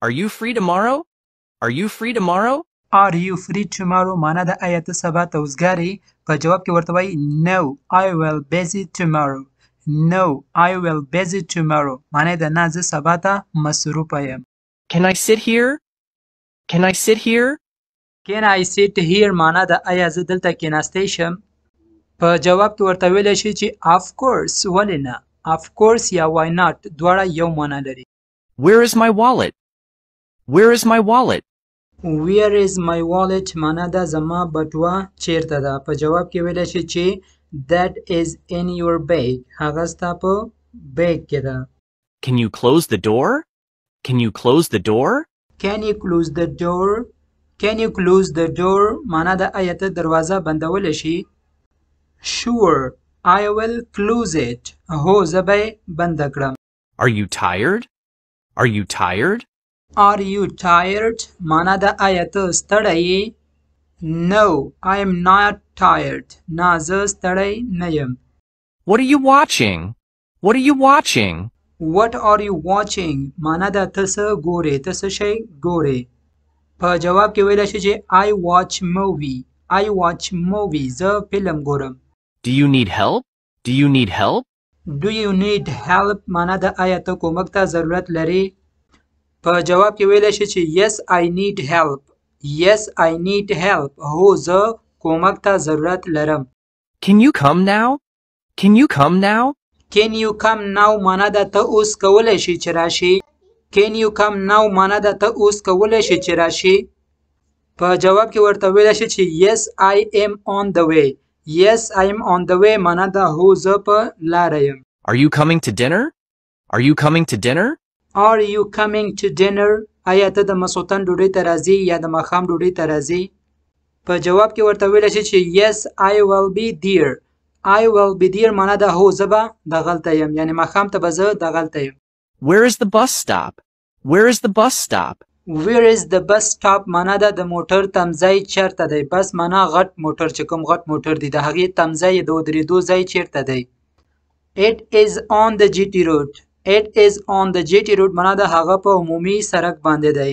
Are you free tomorrow? Are you free tomorrow? Are you free tomorrow معنا د آیا ته سبا ته وزګارې په جواب کې ورته وایي No, I will busy tomorrow. No, I will busy tomorrow معنا د نه زه سبا ته مصروفه یم. Can I sit here? Can I sit here? Can I sit here معنا د آیا زه دلته کېناستی شم. په جواب کې ورته ویلی شي چې of course ولې نه. Of course یا why not دواړه یو معنا لري. Where is my wallet? Where is my wallet? Where is my wallet معنا د زما بټوه چیرته ده. په جواب کې ویلی شي چې that is in your bag هغه ستا په بیگ کې ده. Can you close the door? Can you close the door? Can you close the door? Can you close the door معنا د آیا ته دروازه بندولی شي. Sure, I will close it. هو زه به یې بنده کړم. Are you tired? Are you tired? Are you tired معنا د آیا ته ستړی یې. No, I am not tired. نه زه ستړی نه یم. What are you watching? What are you watching? What are you watching معنا د ته څه ګورې ته څه شی ګورې. په جواب کې ویلی شي چې I watch movie. I watch movie زه فلم ګورم. Do you need help? Do you need help? Do you need help معنا د آیا ته کومک ته ضرورت لرې. په جواب کې ویلی شي چې Yes, I need help. Yes, I need help. هو زه کومک ته ضرورت لرم. Can you come now? Can you come now? Can you come now معنا د ته اوس کولی شي چې راشي. Can you come now معنا د ته اوس کولی شي چې راشي. په جواب کې ورته ویلی شي چې Yes, I am on the way. Yes, I am on the way معنا د هو زه په لاره یم. Are you coming to dinner? Are you coming to dinner? Are you coming to dinner آیا ته د ماسخوتن ډوډۍ ته راځې یا د ماښام ډوډۍ ته راځې. په جواب کې ورته ویلی شي چې Yes, I will be there. I will be there معنا د هو زه به دغلته یم یعنې ماښام ته به زه دغلته یم. Where is the bus stop? Where is the bus stop? Where is the bus stop معنا د موټر تمځای چیرته دی. بس معنا غټ موټر چې کوم غټ موټر دی د هغې تمځای د ودرېدو ځای چیرته دی. It is on the GT road. It is on the GT road معنا د هغه په عمومي سړک باندې دی.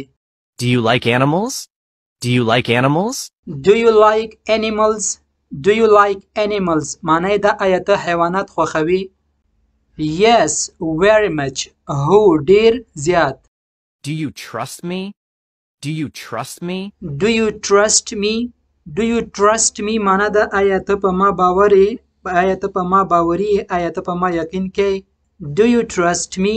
Do you like animals? Do you like animals? Do you like animals? Do you like animals معنا د آیا ته حیوانات خوښوي. Yes, very much. هو ډیر زیات. Do you trust me? Do you trust me? Do you trust me? Do you trust me معنا د آیا ته په ما باورې آیا ته په ما باوري آیا ته په ما یقین کوي. Do you trust me?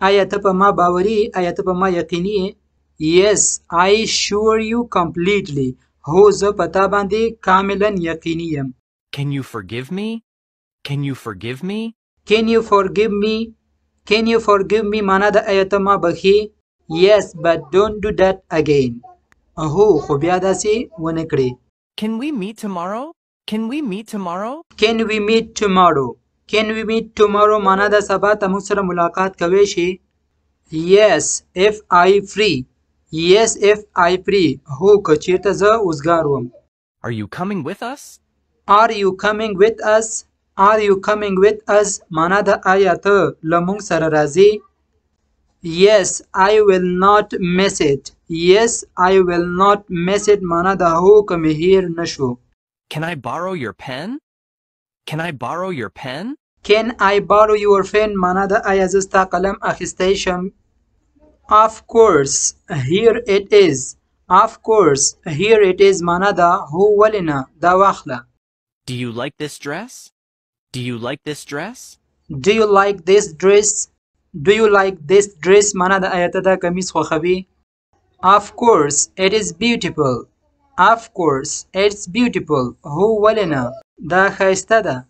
آیا ته په ما باوري آیا ته په ما یقیني. Yes, I assure you completely. هو زه په تا باندې کاملا یقیني یم. Can you forgive me? Can you forgive me? Can you forgive me? Can you forgive me معنا د آیا ته ما بخښې. Yes, but don't do that again. هو خو بیا داسې ونه کړې. Can we meet tomorrow? Can we meet tomorrow? Can we meet tomorrow? Can we meet tomorrow معنا د سبا ته موږ سره ملاقات کوی شي. Yes, if I free. Yes, if I free. هو که چیرته زه وزګار وم. Are you coming with us? Are you coming with us? Are you coming with us معنا د آیا ته له موږ سره راځې. Yes, I will not miss it. Yes, I will not miss it معنا د هو که مې هیر نشو. Can I borrow your pen? Can I borrow your pen? Can I borrow your pen معنا د آیا زه ستا قلم اخیستی شم. Of course, here it is. Of course, here it is معنا د هو ولې نه دا واخله. Do you like this dress? Do you like this dress? Do you like this dress? Do you like this dress معنا د آیا ته دا کمیس خوښوي. Of course, it is beautiful. Of course, it's beautiful. هو ولې نه دا ښایسته ده.